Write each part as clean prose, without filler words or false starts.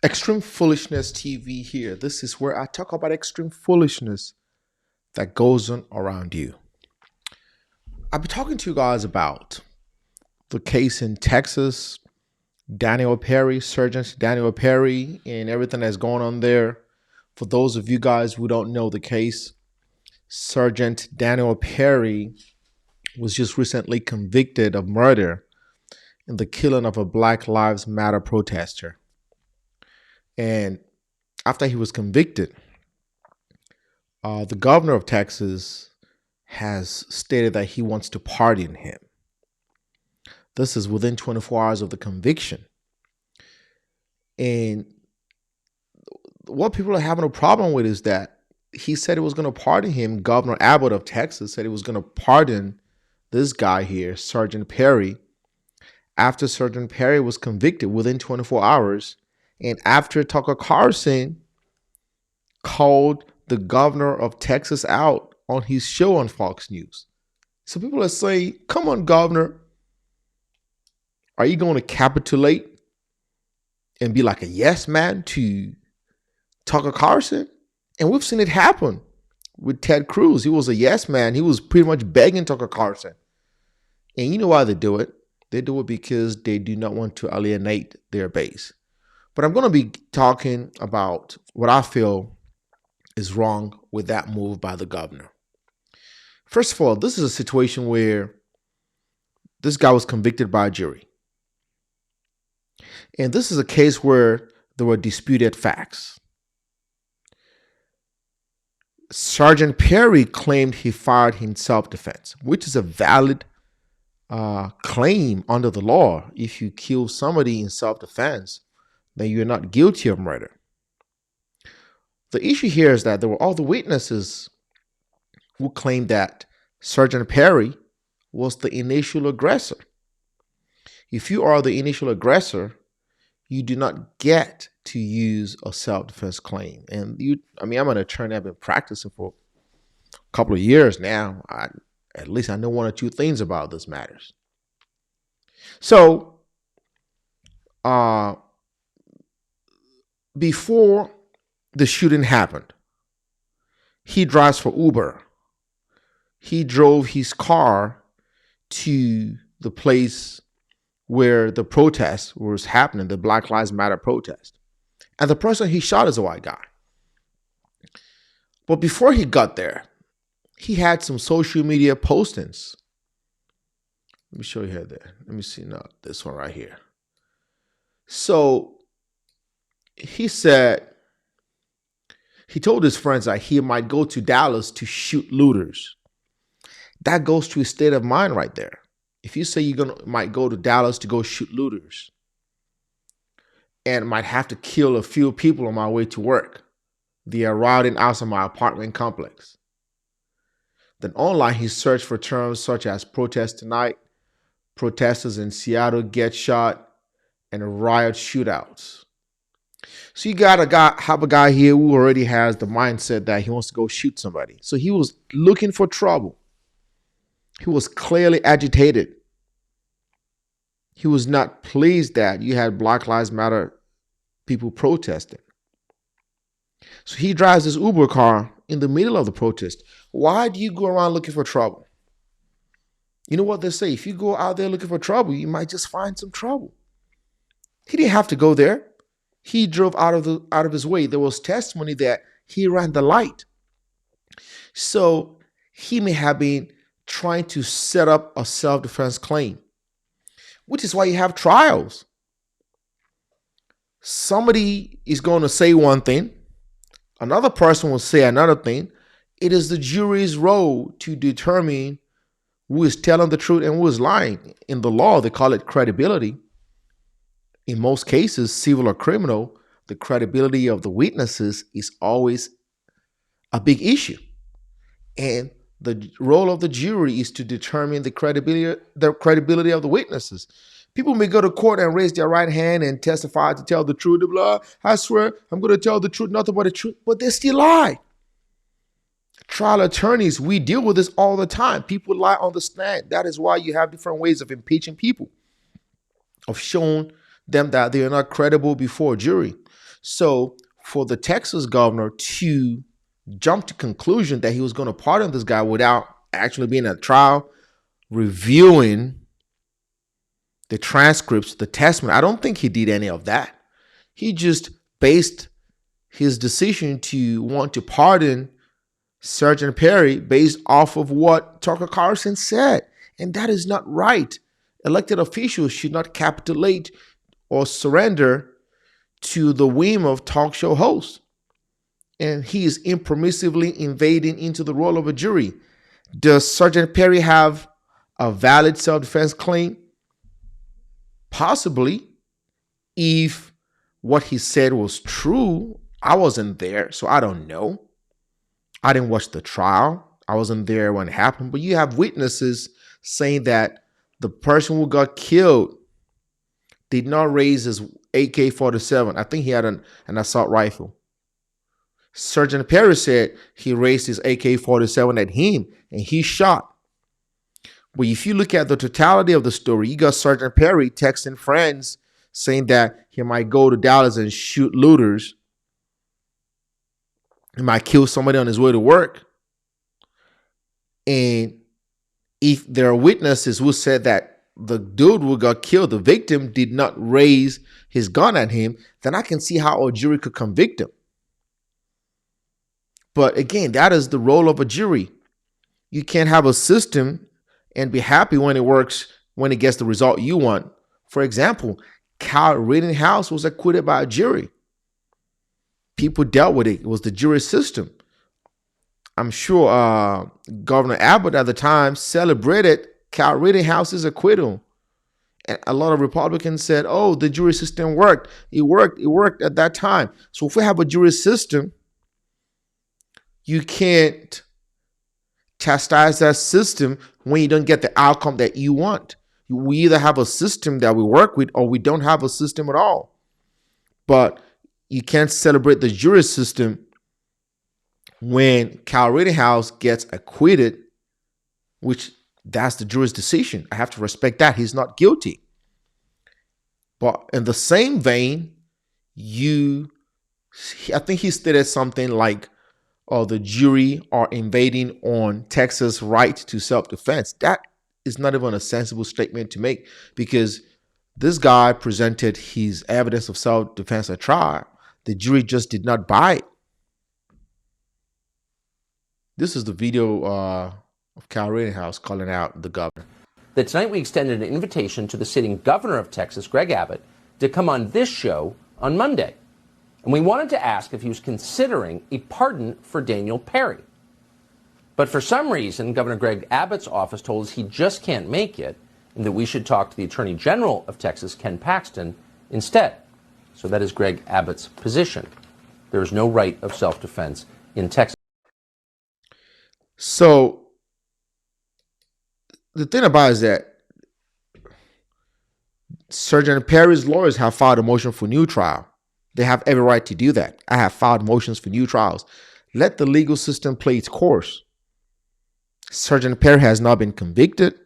Extreme Foolishness TV here. This is where I talk about extreme foolishness that goes on around you. I'll be talking to you guys about the case in Texas, Sergeant Daniel Perry, and everything that's going on there. For those of you guys who don't know the case, Sergeant Daniel Perry was just recently convicted of murder in the killing of a Black Lives Matter protester. And after he was convicted, the governor of Texas has stated that he wants to pardon him. This is within 24 hours of the conviction. And what people are having a problem with is that he said he was going to pardon him. Governor Abbott of Texas said he was going to pardon this guy here, Sergeant Perry, after Sergeant Perry was convicted within 24 hours. And after Tucker Carlson called the governor of Texas out on his show on Fox News. So people are saying, come on, governor, are you going to capitulate and be like a yes man to Tucker Carlson? And we've seen it happen with Ted Cruz. He was a yes man. He was pretty much begging Tucker Carlson. And you know why they do it? They do it because they do not want to alienate their base. But I'm going to be talking about what I feel is wrong with that move by the governor. First of all, this is a situation where this guy was convicted by a jury. And this is a case where there were disputed facts. Sergeant Perry claimed he fired in self-defense, which is a valid claim under the law. If you kill somebody in self-defense, then you're not guilty of murder. The issue here is that there were all the witnesses who claimed that Sergeant Perry was the initial aggressor. If you are the initial aggressor, you do not get to use a self-defense claim. And I'm an attorney. I've been practicing for a couple of years now. At least I know one or two things about this matters. So, before the shooting happened, he drives for Uber. He drove his car to the place where the protest was happening, the Black Lives Matter protest. And the person he shot is a white guy. But before he got there, he had some social media postings. Let me show you here there. Let me see now, this one right here. So he said, he told his friends that he might go to Dallas to shoot looters. That goes to his state of mind right there. If you say you might go to Dallas to go shoot looters and might have to kill a few people on my way to work, they are routing outside my apartment complex. Then online, he searched for terms such as protest tonight, protesters in Seattle get shot, and riot shootouts. So you have a guy here who already has the mindset that he wants to go shoot somebody. So he was looking for trouble. He was clearly agitated. He was not pleased that you had Black Lives Matter people protesting. So he drives his Uber car in the middle of the protest. Why do you go around looking for trouble? You know what they say? If you go out there looking for trouble, you might just find some trouble. He didn't have to go there. He drove out of his way. There was testimony that he ran the light. So he may have been trying to set up a self-defense claim, which is why you have trials. Somebody is going to say one thing. Another person will say another thing. It is the jury's role to determine who is telling the truth and who is lying. In the law, they call it credibility. In most cases, civil or criminal, the credibility of the witnesses is always a big issue. And the role of the jury is to determine the credibility of the witnesses. People may go to court and raise their right hand and testify to tell the truth. Blah, I swear, I'm going to tell the truth, nothing but the truth, but they still lie. Trial attorneys, we deal with this all the time. People lie on the stand. That is why you have different ways of impeaching people, of showing them that they are not credible before a jury. So for the Texas governor to jump to conclusion that he was going to pardon this guy without actually being at trial, reviewing the transcripts, the testimony, I don't think he did any of that. He just based his decision to want to pardon Sergeant Perry based off of what Tucker Carlson said. And that is not right. Elected officials should not capitulate or surrender to the whim of talk show hosts. And he is impermissibly invading into the role of a jury. Does Sergeant Perry have a valid self-defense claim? Possibly. If what he said was true, I wasn't there, so I don't know. I didn't watch the trial. I wasn't there when it happened. But you have witnesses saying that the person who got killed did not raise his AK-47. I think he had an assault rifle. Sergeant Perry said he raised his AK-47 at him and he shot. But if you look at the totality of the story, you got Sergeant Perry texting friends saying that he might go to Dallas and shoot looters. He might kill somebody on his way to work. And if there are witnesses who said that the dude who got killed, the victim, did not raise his gun at him, then I can see how a jury could convict him. But again, that is the role of a jury. You can't have a system and be happy when it works, when it gets the result you want. For example, Kyle Rittenhouse was acquitted by a jury. People dealt with it. It was the jury system. I'm sure Governor Abbott at the time celebrated Kyle Rittenhouse's acquittal. And a lot of Republicans said, oh, the jury system worked. It worked at that time. So if we have a jury system, you can't chastise that system when you don't get the outcome that you want. We either have a system that we work with or we don't have a system at all. But you can't celebrate the jury system when Kyle Rittenhouse gets acquitted, which that's the jury's decision. I have to respect that. He's not guilty. But in the same vein, I think he stated something like, oh, the jury are invading on Texas' right to self-defense. That is not even a sensible statement to make, because this guy presented his evidence of self-defense at trial. The jury just did not buy it. This is the video of Kyle Rittenhouse calling out the governor. That tonight we extended an invitation to the sitting governor of Texas, Greg Abbott, to come on this show on Monday. And we wanted to ask if he was considering a pardon for Daniel Perry. But for some reason, Governor Greg Abbott's office told us he just can't make it and that we should talk to the Attorney General of Texas, Ken Paxton, instead. So that is Greg Abbott's position. There is no right of self-defense in Texas. So the thing about it is that Sergeant Perry's lawyers have filed a motion for new trial. They have every right to do that. I have filed motions for new trials. Let the legal system play its course. Sergeant Perry has not been convicted.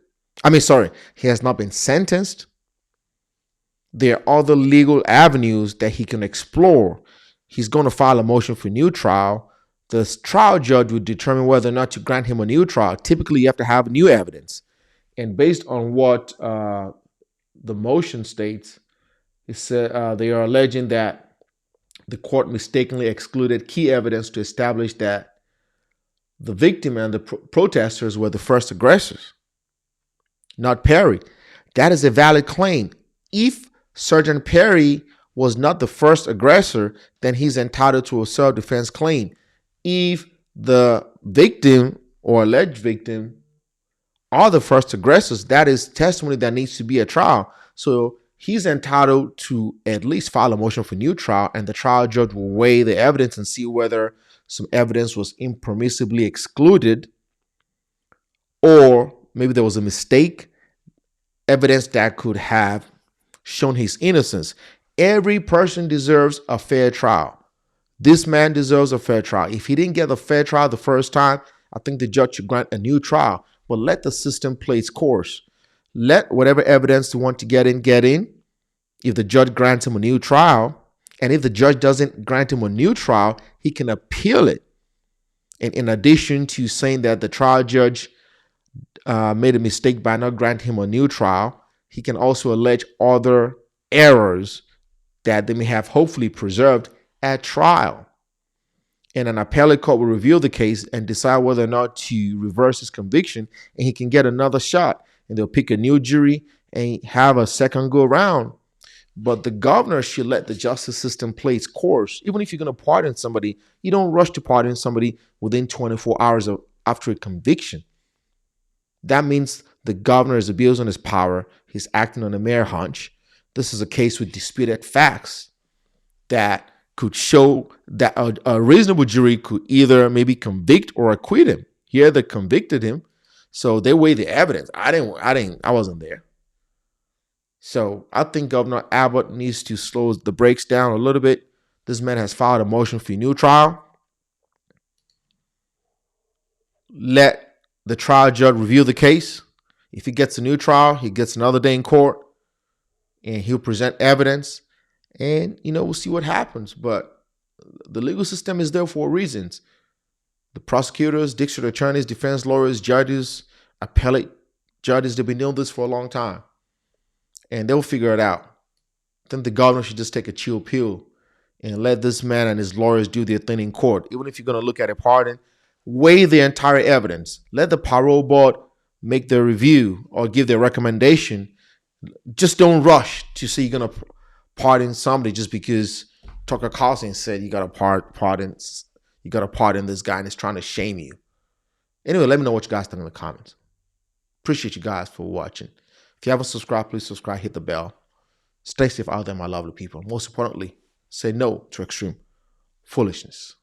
He has not been sentenced. There are other legal avenues that he can explore. He's going to file a motion for new trial. The trial judge will determine whether or not to grant him a new trial. Typically, you have to have new evidence. And based on what the motion states, it said they are alleging that the court mistakenly excluded key evidence to establish that the victim and the protesters were the first aggressors, not Perry. That is a valid claim. If Sergeant Perry was not the first aggressor, then he's entitled to a self-defense claim. If the victim or alleged victim are the first aggressors, that is testimony that needs to be at trial. So he's entitled to at least file a motion for new trial, and the trial judge will weigh the evidence and see whether some evidence was impermissibly excluded, or maybe there was a mistake, evidence that could have shown his innocence. Every person deserves a fair trial. This man deserves a fair trial. If he didn't get a fair trial the first time, I think the judge should grant a new trial, but let the system play its course. Let whatever evidence you want to get in, get in. If the judge grants him a new trial, And if the judge doesn't grant him a new trial, he can appeal it. And in addition to saying that the trial judge made a mistake by not granting him a new trial, he can also allege other errors that they may have hopefully preserved at trial. And an appellate court will review the case and decide whether or not to reverse his conviction, and he can get another shot. And they'll pick a new jury and have a second go round. But the governor should let the justice system play its course. Even if you're going to pardon somebody, you don't rush to pardon somebody within 24 hours after a conviction. That means the governor is abusing his power. He's acting on a mere hunch. This is a case with disputed facts that could show that a reasonable jury could either maybe convict or acquit him. Here they convicted him, so they weigh the evidence. I wasn't there. So I think Governor Abbott needs to slow the brakes down a little bit. This man has filed a motion for a new trial. Let the trial judge review the case. If he gets a new trial, he gets another day in court, and he'll present evidence, and we'll see what happens. But the legal system is there for reasons. The prosecutors, district attorneys, defense lawyers, judges, appellate judges, they've been doing this for a long time, and they'll figure it out. I think the governor should just take a chill pill and let this man and his lawyers do their thing in court. Even if you're going to look at a pardon, weigh the entire evidence. Let the parole board make their review or give their recommendation. Just don't rush to say you're going to pardon somebody just because Tucker Carlson said you got to pardon this guy and is trying to shame you. Anyway, let me know what you guys think in the comments. Appreciate you guys for watching. If you haven't subscribed, please subscribe, hit the bell. Stay safe out there, my lovely people. Most importantly, say no to extreme foolishness.